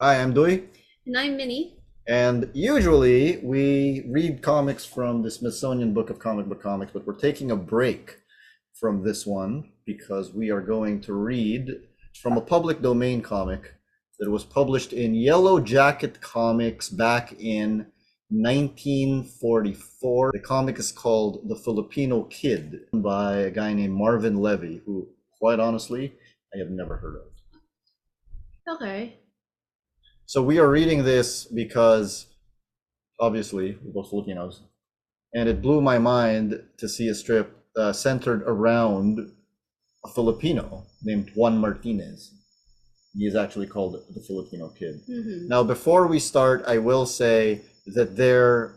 Hi, I'm Duy, And I'm Minnie. and usually we read comics from the Smithsonian Book of Comic Book Comics, but we're taking a break from this one because we are going to read from a public domain comic that was published in Yellow Jacket Comics back in 1944. The comic is called The Filipino Kid by a guy named Marvin Levy, who, quite honestly, I have never heard of. Okay. So we are reading this because obviously we're both Filipinos, and it blew my mind to see a strip centered around a Filipino named Juan Martinez. He is actually called the Filipino Kid. Mm-hmm. Now, before we start, I will say that there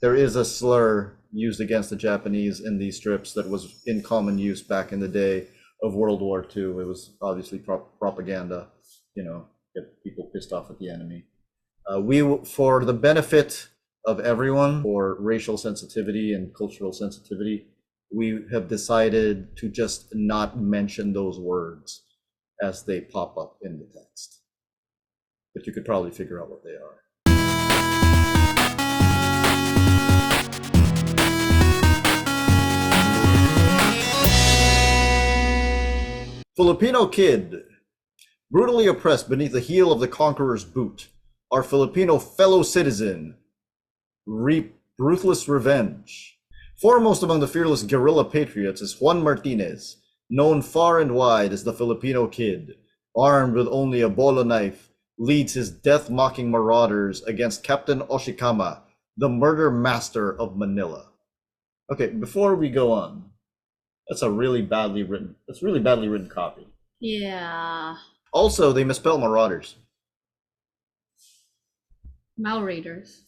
is a slur used against the Japanese in these strips that was in common use back in the day of World War II. It was obviously propaganda, get people pissed off at the enemy. For the benefit of everyone, for racial sensitivity and cultural sensitivity, we have decided to just not mention those words as they pop up in the text. But you could probably figure out what they are. Filipino Kid. Brutally oppressed beneath the heel of the conqueror's boot, our Filipino fellow citizen reap ruthless revenge. Foremost among the fearless guerrilla patriots is Juan Martinez, known far and wide as the Filipino Kid. Armed with only a bolo knife, leads his death-mocking marauders against Captain Oshikama, the murder master of Manila. Okay, before we go on, that's really badly written copy. Yeah. Also, they misspell marauders. Raiders.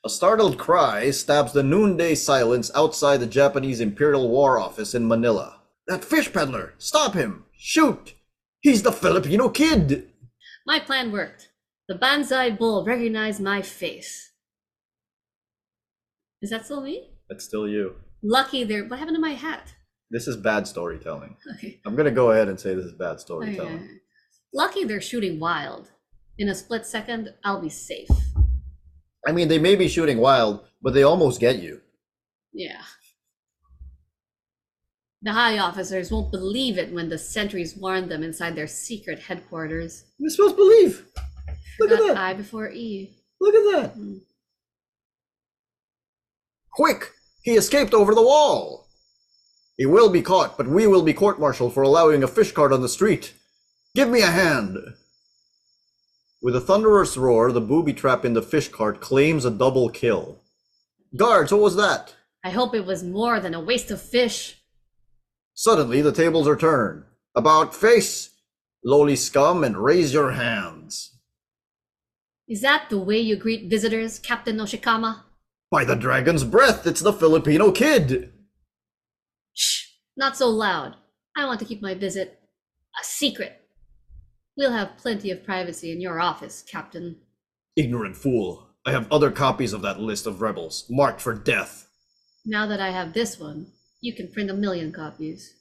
A startled cry stabs the noonday silence outside the Japanese Imperial War Office in Manila. That fish peddler! Stop him! Shoot! He's the Filipino Kid! My plan worked. The Banzai Bull recognized my face. Is that still me? That's still you. Lucky there. What happened to my hat? This is bad storytelling. Okay. I'm gonna go ahead and say this is bad storytelling. Okay. Lucky they're shooting wild. In a split second, I'll be safe. I mean, they may be shooting wild, but they almost get you. Yeah. The high officers won't believe it when the sentries warn them inside their secret headquarters. You're supposed to believe. Look at that. I before E. Look at that. Quick! He escaped over the wall. He will be caught, but we will be court-martialed for allowing a fish cart on the street. Give me a hand. With a thunderous roar, the booby trap in the fish cart claims a double kill. Guards, what was that? I hope it was more than a waste of fish. Suddenly, the tables are turned. About face, lowly scum, and raise your hands. Is that the way you greet visitors, Captain Oshikama? By the dragon's breath, it's the Filipino Kid. Shh, not so loud. I want to keep my visit a secret. We'll have plenty of privacy in your office, Captain. Ignorant fool. I have other copies of that list of rebels, marked for death. Now that I have this one, you can print 1,000,000 copies.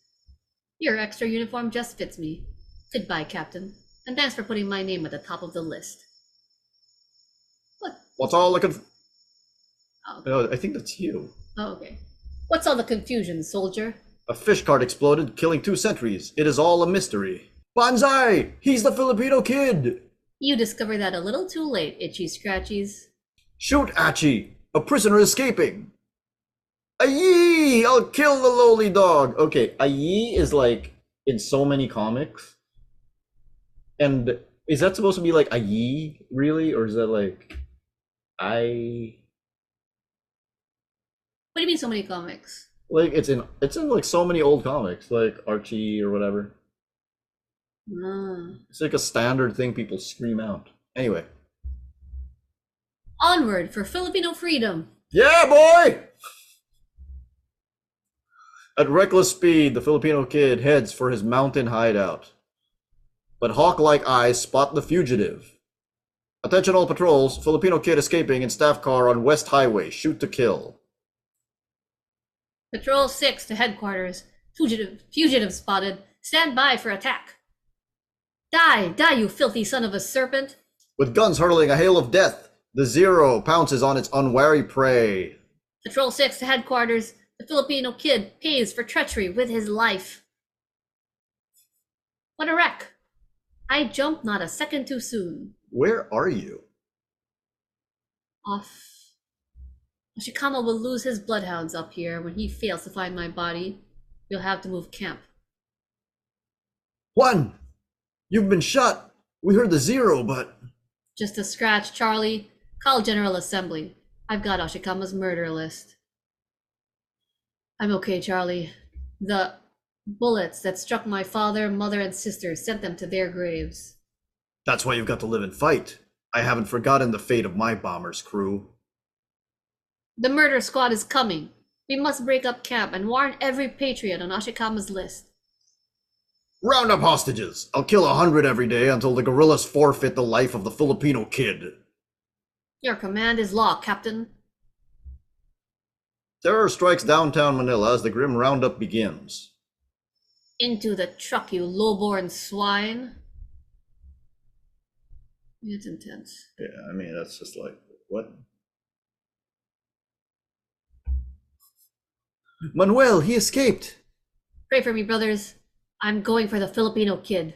Your extra uniform just fits me. Goodbye, Captain. And thanks for putting my name at the top of the list. What? What's all the Oh, Oh, I think that's you. oh, okay. What's all the confusion, soldier? A fish cart exploded, killing 2 sentries. It is all a mystery. Banzai! He's the Filipino Kid! You discovered that a little too late, Itchy Scratchies. Shoot, Achi! A prisoner escaping! Aye! I'll kill the lowly dog! Okay, aye is like in so many comics. And is that supposed to be like aye, really? Or is that like I? What do you mean so many comics? Like it's in like so many old comics, like Archie or whatever. It's like a standard thing people scream out. Anyway. Onward for Filipino freedom! Yeah, boy! At reckless speed, the Filipino Kid heads for his mountain hideout. But hawk-like eyes spot the fugitive. Attention all patrols, Filipino Kid escaping in staff car on West Highway. Shoot to kill. Patrol 6 to headquarters. Fugitive spotted. Stand by for attack. Die, die, you filthy son of a serpent! With guns hurling a hail of death, the Zero pounces on its unwary prey. Patrol 6 to headquarters. The Filipino Kid pays for treachery with his life. What a wreck! I jumped not a second too soon. Where are you? Off. Oshikama will lose his bloodhounds up here when he fails to find my body. We'll have to move camp. One! You've been shot! We heard the Zero, but... Just a scratch, Charlie. Call General Assembly. I've got Oshikama's murder list. I'm okay, Charlie. The bullets that struck my father, mother, and sister sent them to their graves. That's why you've got to live and fight. I haven't forgotten the fate of my bomber's crew. The murder squad is coming. We must break up camp and warn every patriot on Oshikama's list. Round up hostages! I'll kill 100 every day until the guerrillas forfeit the life of the Filipino Kid. Your command is law, Captain. Terror strikes downtown Manila as the grim roundup begins. Into the truck, you low-born swine. It's intense. Yeah, I mean, that's just like, what? Manuel, he escaped! Pray for me, brothers. I'm going for the Filipino Kid.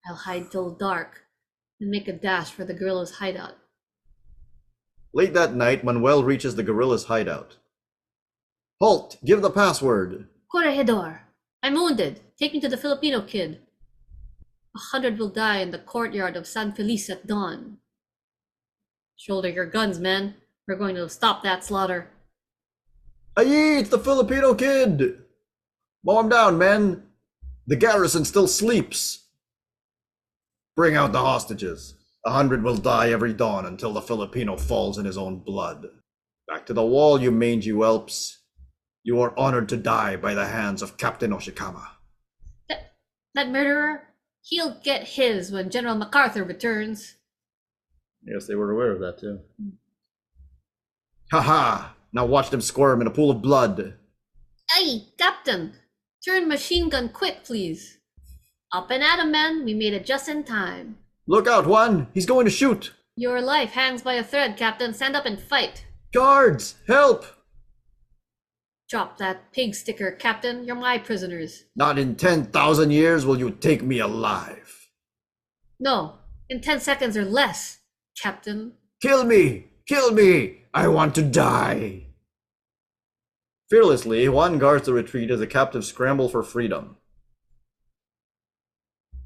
I'll hide till dark and make a dash for the guerrillas' hideout. Late that night, Manuel reaches the guerrillas' hideout. Halt! Give the password! Corregidor, I'm wounded. Take me to the Filipino Kid. 100 will die in the courtyard of San Feliz at dawn. Shoulder your guns, men. We're going to stop that slaughter. Aye, it's the Filipino Kid! Mow him down, men! The garrison still sleeps! Bring out the hostages. 100 will die every dawn until the Filipino falls in his own blood. Back to the wall, you mangy whelps. You are honored to die by the hands of Captain Oshikama. That murderer? He'll get his when General MacArthur returns. Yes, they were aware of that too. Haha! Now watch them squirm in a pool of blood. Hey, Captain! Turn machine gun quick, please. Up and at him, men. We made it just in time. Look out, Juan! He's going to shoot! Your life hangs by a thread, Captain. Stand up and fight. Guards! Help! Drop that pig sticker, Captain. You're my prisoners. Not in 10,000 years will you take me alive. No, in 10 seconds or less, Captain. Kill me! Kill me! I want to die! Fearlessly, Juan guards the retreat as the captives scramble for freedom.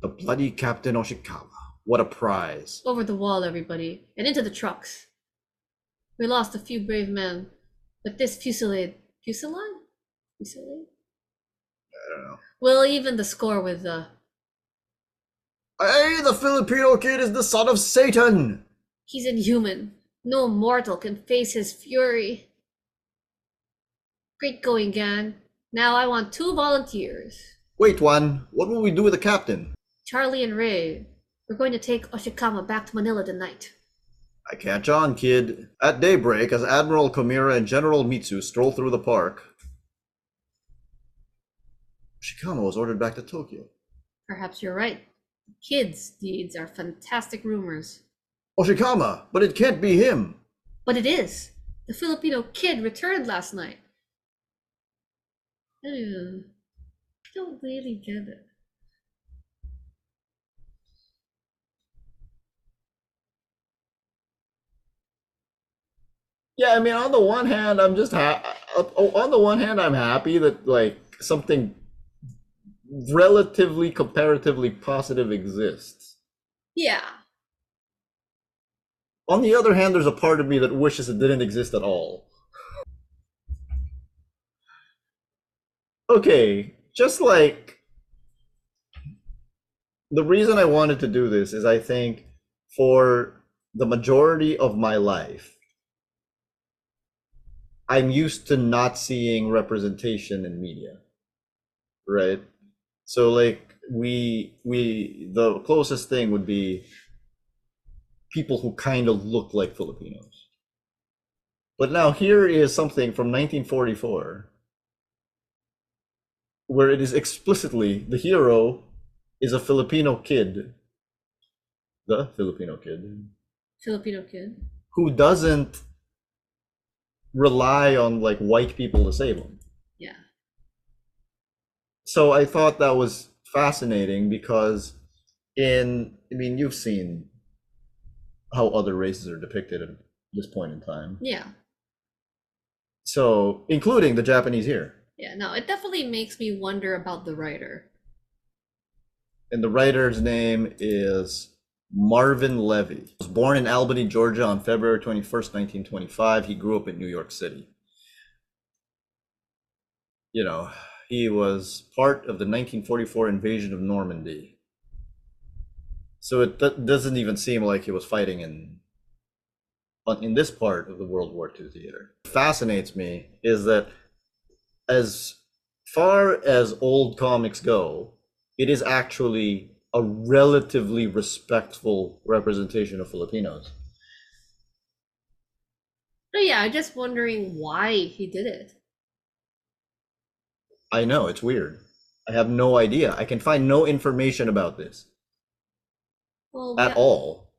The bloody Captain Oshikama. What a prize. Over the wall, everybody, and into the trucks. We lost a few brave men, but this fusillade? Fusillade? I don't know. We'll even the score with the... Hey, the Filipino Kid is the son of Satan! He's inhuman. No mortal can face his fury. Great going, gang. Now I want 2 volunteers. Wait, Juan. What will we do with the captain? Charlie and Ray. We're going to take Oshikama back to Manila tonight. I catch on, kid. At daybreak, as Admiral Komira and General Mitsu stroll through the park, Oshikama was ordered back to Tokyo. Perhaps you're right. Kids' deeds are fantastic rumors. Oshikama, but it can't be him. But it is. The Filipino Kid returned last night. I don't really get it. Yeah, I mean, on the one hand, I'm just on the one hand, I'm happy that like something relatively comparatively positive exists. Yeah. On the other hand, there's a part of me that wishes it didn't exist at all. Okay, just like the reason I wanted to do this is I think for the majority of my life, I'm used to not seeing representation in media, right? So like the closest thing would be people who kind of look like Filipinos. But now here is something from 1944 where it is explicitly the hero is a Filipino kid, the Filipino kid, Filipino Kid. who doesn't rely on like white people to save him. Yeah. So I thought that was fascinating because I mean, you've seen how other races are depicted at this point in time. Yeah. So, including the Japanese here. Yeah. No, it definitely makes me wonder about the writer. And the writer's name is Marvin Levy. He was born in Albany, Georgia on February 21st, 1925. He grew up in New York City. You know, he was part of the 1944 invasion of Normandy. So it doesn't even seem like he was fighting in this part of the World War II theater. What fascinates me is that as far as old comics go, it is actually a relatively respectful representation of Filipinos. But yeah, I'm just wondering why he did it. I know, it's weird. I have no idea. I can find no information about this Well, at all.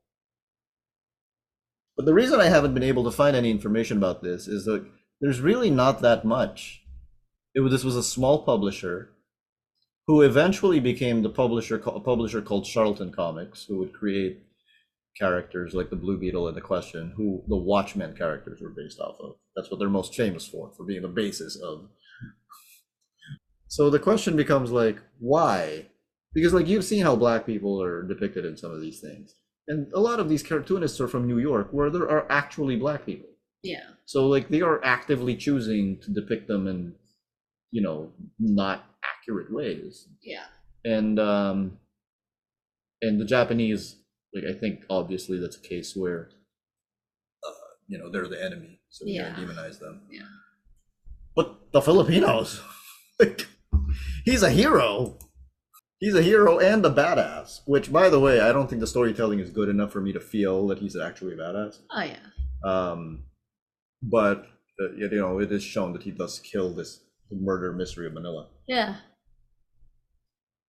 But the reason I haven't been able to find any information about this is that there's really not that much. This was a small publisher who eventually became a publisher called Charlton Comics, who would create characters like the Blue Beetle and the Question, who the Watchmen characters were based off of. That's what they're most famous for being the basis of. So the question becomes like, why? Because like you've seen how black people are depicted in some of these things. And a lot of these cartoonists are from New York, where there are actually black people. yeah. So like they are actively choosing to depict them in, not accurate ways. Yeah. And the Japanese, like I think obviously that's a case where they're the enemy, so we gotta demonize them. Yeah. But the Filipinos, like, he's a hero. He's a hero and a badass, which, by the way, I don't think the storytelling is good enough for me to feel that he's actually a badass. Oh yeah. But it is shown that he does kill this murder mystery of Manila. Yeah.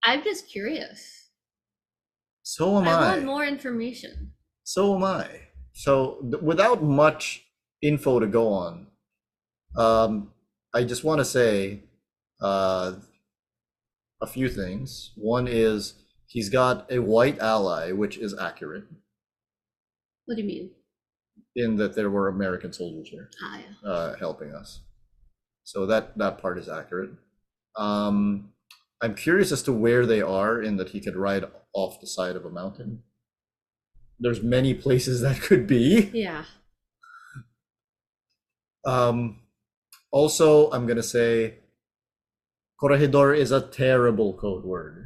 I'm just curious. So am I I. want more information. So am I. So without much info to go on, I just want to say a few things. One is he's got a white ally, which is accurate What do you mean? in that there were American soldiers here Ah, yeah. helping us. So that part is accurate. I'm curious as to where they are in that he could ride off the side of a mountain. There's many places that could be. Yeah. Also, I'm gonna say corregidor is a terrible code word.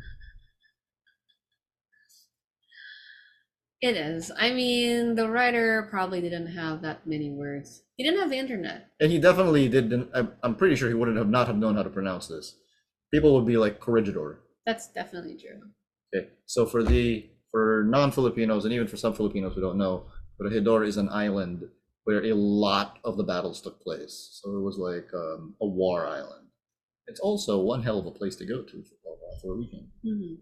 It is. I mean, the writer probably didn't have that many words. He didn't have the internet. And he definitely didn't. I'm pretty sure he wouldn't have not have known how to pronounce this. People would be like corregidor. That's definitely true. Okay, so for non-Filipinos and even for some Filipinos who don't know, corregidor is an island where a lot of the battles took place. So it was like a war island. It's also one hell of a place to go to for a weekend. Mm-hmm.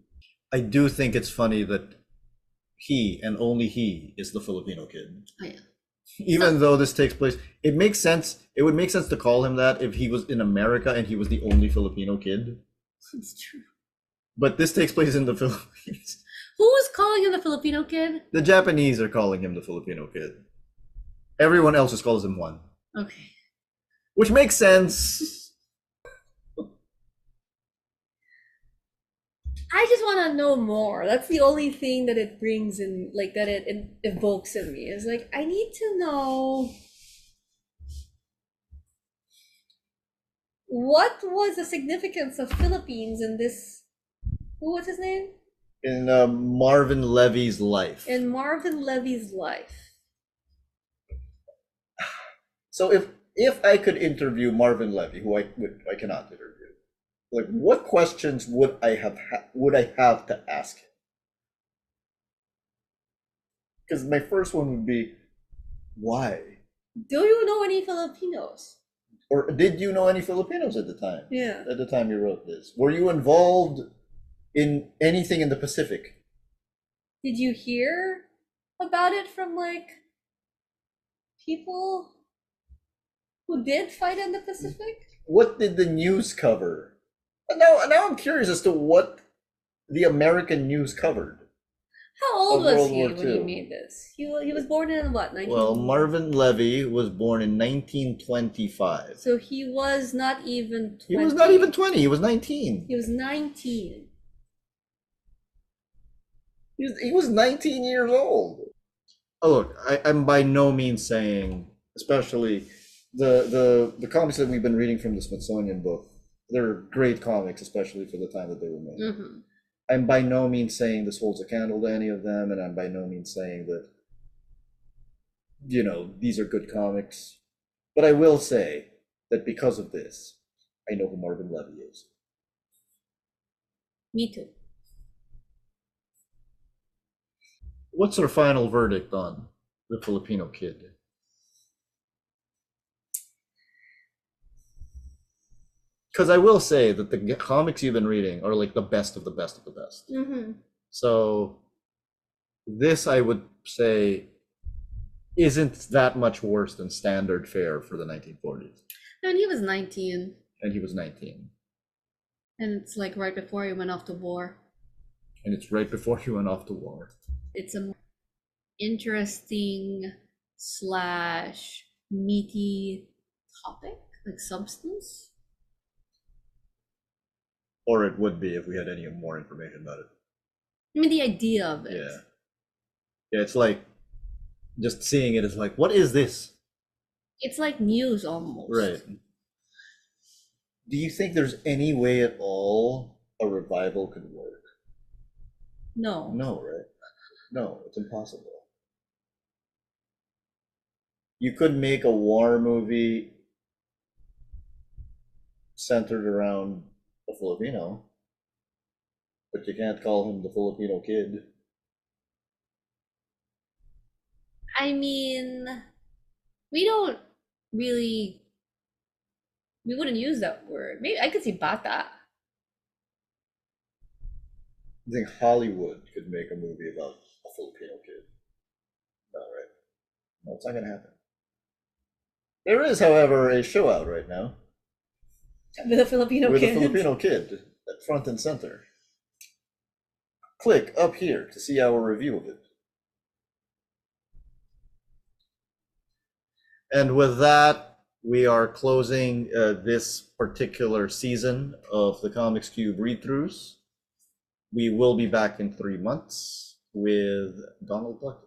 I do think it's funny that he and only he is the Filipino kid. Oh yeah. Even though this takes place, it makes sense. It would make sense to call him that if he was in America and he was the only Filipino kid. It's true. But this takes place in the Philippines. Who was calling him the Filipino Kid? The Japanese are calling him the Filipino kid. Everyone else just calls him one. Okay. Which makes sense. I just want to know more. That's the only thing that it brings in, like, that it evokes in me. Is like, I need to know what was the significance of Philippines in this. Who was his name? In Marvin Levy's life. In Marvin Levy's life. So if I could interview Marvin Levy, who I cannot interview, like what questions would I have to ask him? Because my first one would be, why? Do you know any Filipinos? Or did you know any Filipinos at the time? Yeah. At the time you wrote this, were you involved in anything in the Pacific. Did you hear about it from like people who did fight in the Pacific? What did the news cover? Now I'm curious as to what the American news covered. How old Of was World he War when he II. made this? He was born in what, 19... Well, Marvin Levy was born in 1925. So he was not even 20. He was not even 20. He was 19. He was 19. He was 19 years old. Oh, look, I'm by no means saying, especially the comics that we've been reading from the Smithsonian book, they're great comics, especially for the time that they were made. Mm-hmm. I'm by no means saying this holds a candle to any of them, and I'm by no means saying that, you know, these are good comics. But I will say that because of this, I know who Marvin Levy is. Me too. What's our final verdict on the Filipino Kid? Because I will say that the comics you've been reading are like the best of the best of the best. Mm-hmm. So this, I would say, isn't that much worse than standard fare for the 1940s. And he was 19. And he was 19. And it's like right before he went off to war. And it's right before he went off to war. It's a interesting / meaty topic, like substance. Or it would be if we had any more information about it. I mean, the idea of it. Yeah. Yeah, it's like, just seeing it is like, what is this? It's like news almost. Right. Do you think there's any way at all a revival could work? No. No, right? No, it's impossible. You could make a war movie centered around a Filipino, but you can't call him the Filipino Kid. I mean, we wouldn't use that word. Maybe I could see bata. I think Hollywood could make a movie about a Filipino kid. No, right? No, it's not going to happen. There is, however, a show out right now With a Filipino with kid. a Filipino kid at front and center. Click up here to see our review of it. And with that, we are closing this particular season of the Comics Cube read-throughs. We will be back in 3 months with Donald Duck.